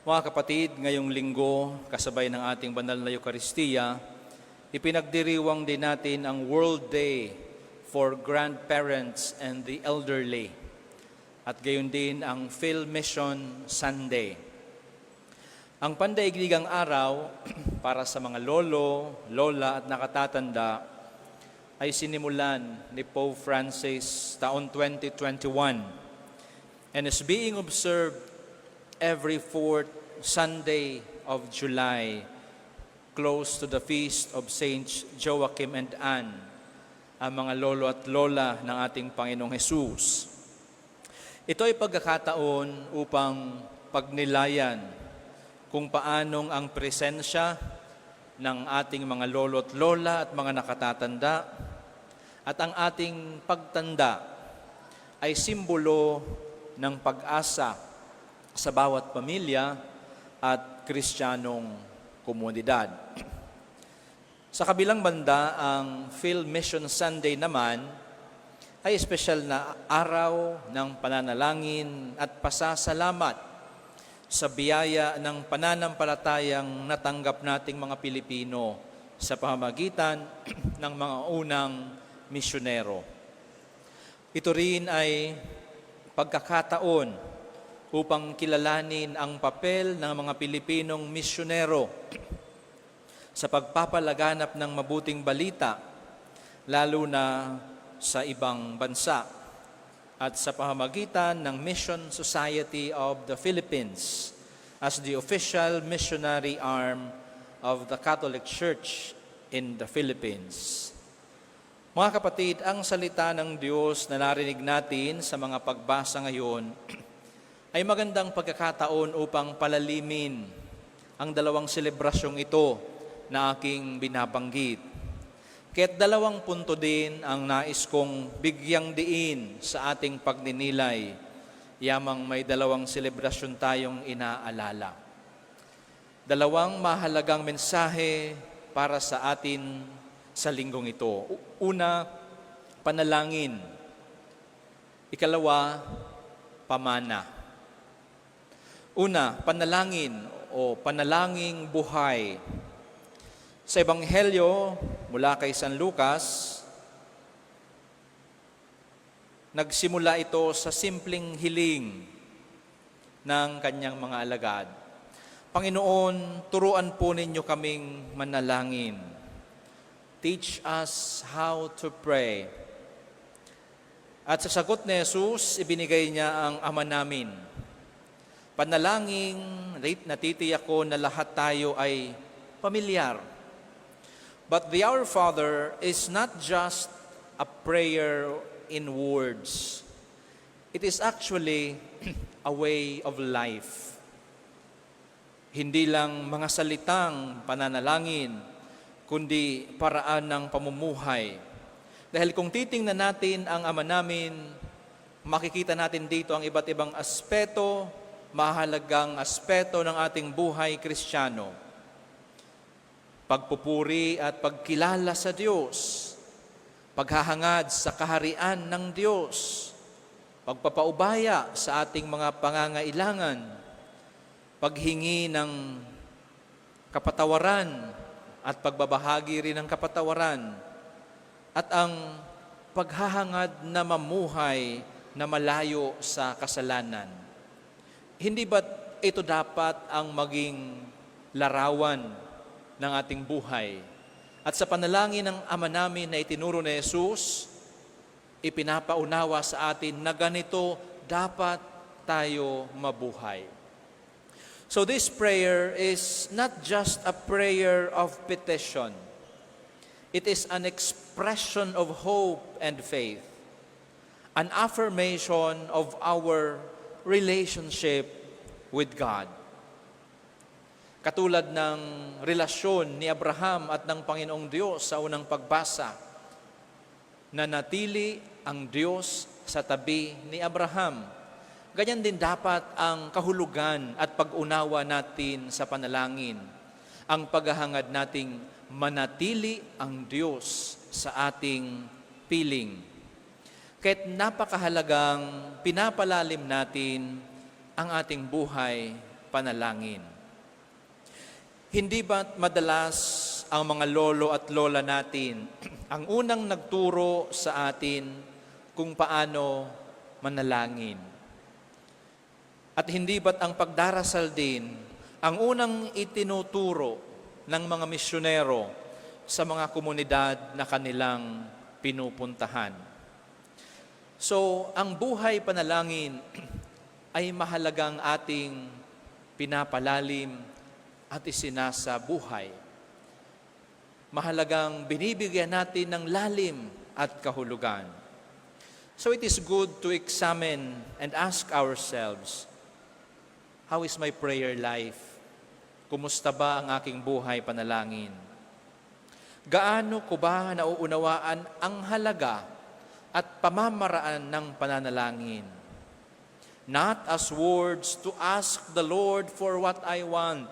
Mga kapatid, ngayong linggo, kasabay ng ating banal na Eucharistia, ipinagdiriwang din natin ang World Day for Grandparents and the Elderly. At gayon din ang PhilMission Sunday. Ang pandaigdigang araw para sa mga lolo, lola at nakatatanda ay sinimulan ni Pope Francis taon 2021 and is being observed every fourth Sunday of July, close to the feast of Saints Joachim and Anne, ang mga lolo at lola ng ating Panginoong Hesus. Ito ay pagkakataon upang pagnilayan kung paanong ang presensya ng ating mga lolo at lola at mga nakatatanda at ang ating pagtanda ay simbolo ng pag-asa sa bawat pamilya at Kristiyanong komunidad. Sa kabilang banda, ang PhilMission Sunday naman ay espesyal na araw ng pananalangin at pasasalamat sa biyaya ng pananampalatayang natanggap nating mga Pilipino sa pamamagitan ng mga unang misyonero. Ito rin ay pagkakataon upang kilalanin ang papel ng mga Pilipinong misyonero sa pagpapalaganap ng mabuting balita, lalo na sa ibang bansa at sa pamamagitan ng Mission Society of the Philippines as the official missionary arm of the Catholic Church in the Philippines. Mga kapatid, ang salita ng Diyos na narinig natin sa mga pagbasa ngayon ay magandang pagkakataon upang palalimin ang dalawang selebrasyong ito na aking binabanggit. Kaya't dalawang punto din ang nais kong bigyang diin sa ating pagninilay, yamang may dalawang selebrasyon tayong inaalala. Dalawang mahalagang mensahe para sa atin sa linggong ito. Una, panalangin. Ikalawa, pamana. Una, panalangin o panalangin buhay. Sa Ebanghelyo mula kay San Lucas, nagsimula ito sa simpleng hiling ng kanyang mga alagad. Panginoon, turuan po ninyo kaming manalangin. Teach us how to pray. At sa sagot ni Jesus, ibinigay niya ang Ama namin. Panalangin, natitiyak ko na lahat tayo ay pamilyar. But the Our Father is not just a prayer in words. It is actually a way of life. Hindi lang mga salitang pananalangin, kundi paraan ng pamumuhay. Dahil kung titingnan natin ang Ama namin, makikita natin dito ang iba't ibang aspeto, mahalagang aspeto ng ating buhay Kristiyano. Pagpupuri at pagkilala sa Diyos, paghahangad sa kaharian ng Diyos, pagpapaubaya sa ating mga pangangailangan, paghingi ng kapatawaran at pagbabahagi rin ng kapatawaran, at ang paghahangad na mamuhay na malayo sa kasalanan. Hindi ba ito dapat ang maging larawan ng ating buhay? At sa panalangin ng Ama namin na itinuro ni Jesus, ipinapaunawa sa atin na ganito dapat tayo mabuhay. So this prayer is not just a prayer of petition. It is an expression of hope and faith, an affirmation of our relationship with God. Katulad ng relasyon ni Abraham at ng Panginoong Diyos sa unang pagbasa, na natili ang Diyos sa tabi ni Abraham. Ganyan din dapat ang kahulugan at pag-unawa natin sa panalangin. Ang paghahangad nating manatili ang Diyos sa ating piling. Kaya't napakahalagang pinapalalim natin ang ating buhay panalangin. Hindi ba madalas ang mga lolo at lola natin ang unang nagturo sa atin kung paano manalangin? At hindi ba't ang pagdarasal din ang unang itinuturo ng mga misyonero sa mga komunidad na kanilang pinupuntahan? So, ang buhay panalangin ay mahalagang ating pinapalalim at isinasabuhay. Mahalagang binibigyan natin ng lalim at kahulugan. So it is good to examine and ask ourselves, how is my prayer life? Kumusta ba ang aking buhay panalangin? Gaano ko ba nauunawaan ang halaga at pamamaraan ng pananalangin? Not as words to ask the Lord for what I want,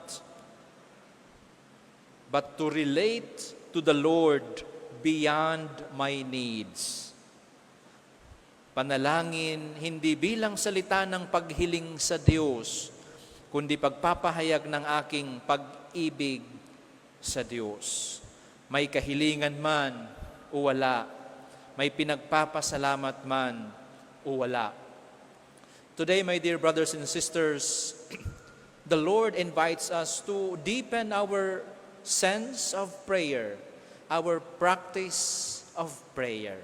but to relate to the Lord beyond my needs. Panalangin hindi bilang salita ng paghiling sa Diyos, kundi pagpapahayag ng aking pag-ibig sa Diyos. May kahilingan man o wala, may pinagpapasalamat man o wala. Today, my dear brothers and sisters, the Lord invites us to deepen our sense of prayer, our practice of prayer.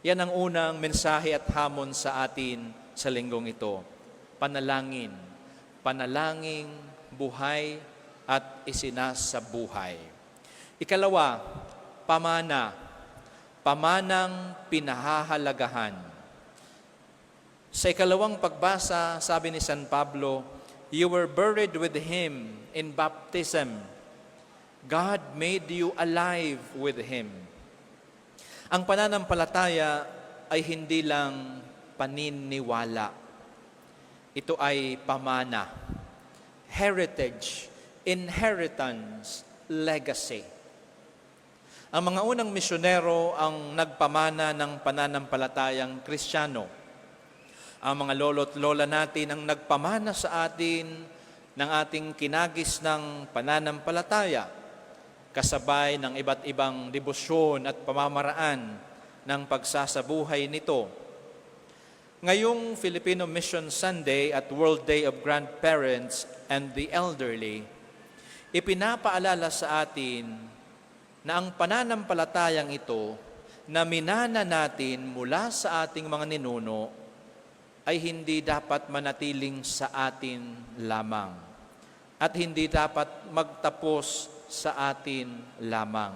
Yan ang unang mensahe at hamon sa atin sa linggong ito. Panalangin. Panalangin, buhay, at isinasabuhay. Ikalawa, pamana. Pamanang pinahahalagahan. Sa ikalawang pagbasa, sabi ni San Pablo, you were buried with Him in baptism. God made you alive with Him. Ang pananampalataya ay hindi lang paniniwala. Ito ay pamana, heritage, inheritance, legacy. Ang mga unang misyonero ang nagpamana ng pananampalatayang Kristiyano. Ang mga lolo't lola natin ang nagpamana sa atin ng ating kinagis ng pananampalataya, kasabay ng iba't ibang debosyon at pamamaraan ng pagsasabuhay nito. Ngayong Filipino Mission Sunday at World Day of Grandparents and the Elderly, ipinapaalala sa atin na ang pananampalatayang ito na minana natin mula sa ating mga ninuno ay hindi dapat manatiling sa atin lamang at hindi dapat magtapos sa atin lamang.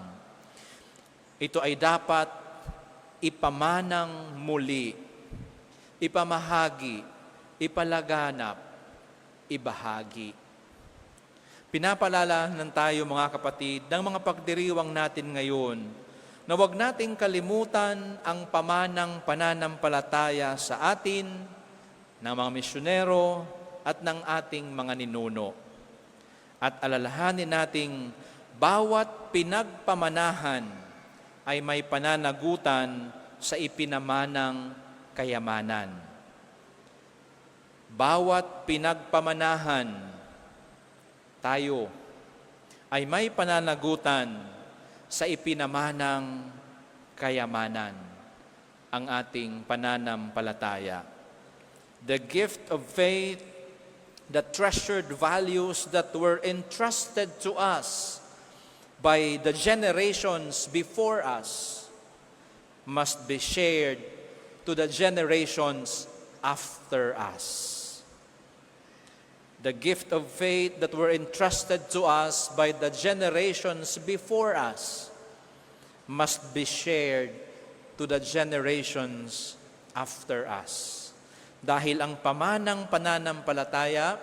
Ito ay dapat ipamanang muli, ipamahagi, ipalaganap, ibahagi. Pinapalala ng tayo mga kapatid ng mga pagdiriwang natin ngayon na huwag nating kalimutan ang pamanang pananampalataya sa atin, ng mga misyonero at ng ating mga ninuno. At alalahanin nating bawat pinagpamanahan ay may pananagutan sa ipinamanang kayamanan. Bawat pinagpamanahan tayo ay may pananagutan sa ipinamanang kayamanan, ang ating pananampalataya. The gift of faith, the treasured values that were entrusted to us by the generations before us must be shared to the generations after us. The gift of faith that were entrusted to us by the generations before us must be shared to the generations after us. Dahil ang pamanang pananampalataya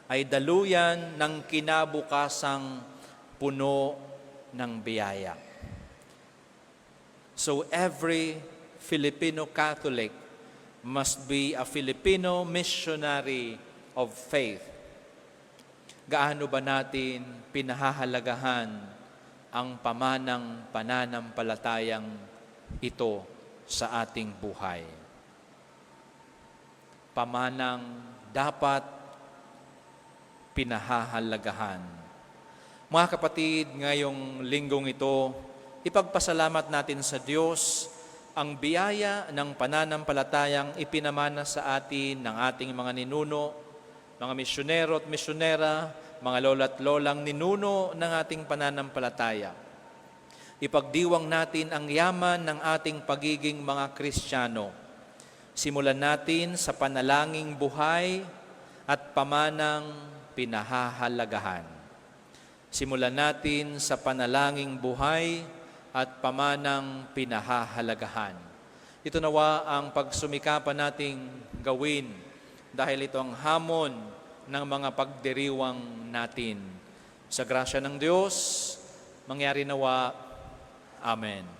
ay daluyan ng kinabukasang puno ng biyaya. So every Filipino Catholic must be a Filipino missionary of faith. Gaano ba natin pinahahalagahan ang pamanang pananampalatayang ito sa ating buhay? Pamanang dapat pinahahalagahan. Mga kapatid, ngayong linggong ito, ipagpasalamat natin sa Diyos ang biyaya ng pananampalatayang ipinamana sa atin ng ating mga ninuno, mga misyonero at misyonera, mga lola't lolang ninuno ng ating pananampalataya. Ipagdiwang natin ang yaman ng ating pagiging mga Kristiyano. Simulan natin sa panalangin buhay at pamanang pinahahalagahan. Simulan natin sa panalangin buhay at pamanang pinahahalagahan. Ito nawa ang pagsumikapan nating gawin dahil ito ang hamon ng mga pagdiriwang natin. Sa grasya ng Diyos, mangyari nawa. Amen.